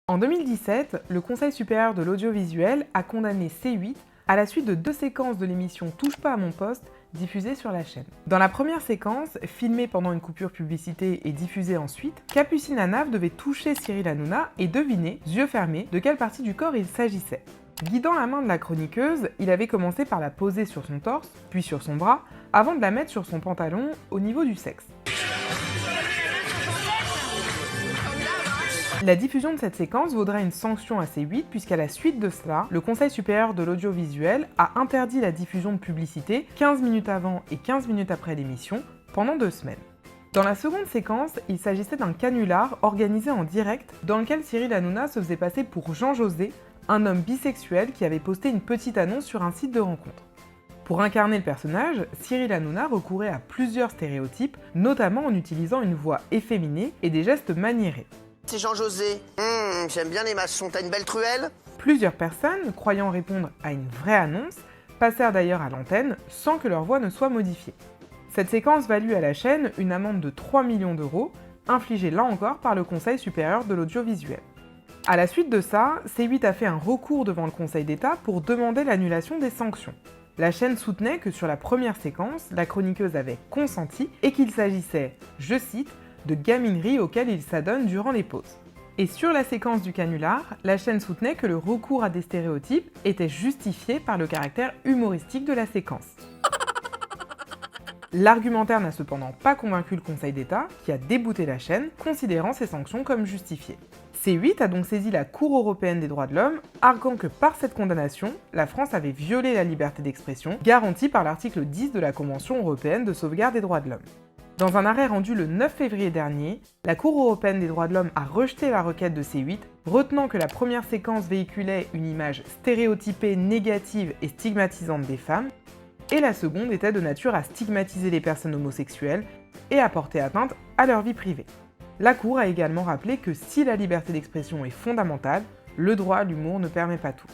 En 2017, le Conseil supérieur de l'audiovisuel a condamné C8 à la suite de 2 séquences de l'émission Touche pas à mon poste diffusées sur la chaîne. Dans la première séquence, filmée pendant une coupure publicité et diffusée ensuite, Capucine Anave devait toucher Cyril Hanouna et deviner, yeux fermés, de quelle partie du corps il s'agissait. Guidant la main de la chroniqueuse, il avait commencé par la poser sur son torse, puis sur son bras, avant de la mettre sur son pantalon au niveau du sexe. La diffusion de cette séquence vaudrait une sanction à C8 puisqu'à la suite de cela, le Conseil supérieur de l'audiovisuel a interdit la diffusion de publicité 15 minutes avant et 15 minutes après l'émission pendant 2 semaines. Dans la seconde séquence, il s'agissait d'un canular organisé en direct dans lequel Cyril Hanouna se faisait passer pour Jean José, un homme bisexuel qui avait posté une petite annonce sur un site de rencontre. Pour incarner le personnage, Cyril Hanouna recourait à plusieurs stéréotypes, notamment en utilisant une voix efféminée et des gestes maniérés. C'est Jean-José. J'aime bien les maçons, t'as une belle truelle? Plusieurs personnes, croyant répondre à une vraie annonce, passèrent d'ailleurs à l'antenne sans que leur voix ne soit modifiée. Cette séquence valut à la chaîne une amende de 3 millions d'euros, infligée là encore par le Conseil supérieur de l'audiovisuel. À la suite de ça, C8 a fait un recours devant le Conseil d'État pour demander l'annulation des sanctions. La chaîne soutenait que sur la première séquence, la chroniqueuse avait consenti et qu'il s'agissait, je cite, de gamineries auxquelles il s'adonne durant les pauses. Et sur la séquence du canular, la chaîne soutenait que le recours à des stéréotypes était justifié par le caractère humoristique de la séquence. L'argumentaire n'a cependant pas convaincu le Conseil d'État, qui a débouté la chaîne, considérant ces sanctions comme justifiées. C8 a donc saisi la Cour européenne des droits de l'homme, arguant que par cette condamnation, la France avait violé la liberté d'expression, garantie par l'article 10 de la Convention européenne de sauvegarde des droits de l'homme. Dans un arrêt rendu le 9 février dernier, la Cour européenne des droits de l'homme a rejeté la requête de C8, retenant que la première séquence véhiculait une image stéréotypée, négative et stigmatisante des femmes, et la seconde était de nature à stigmatiser les personnes homosexuelles et à porter atteinte à leur vie privée. La Cour a également rappelé que si la liberté d'expression est fondamentale, le droit à l'humour ne permet pas tout.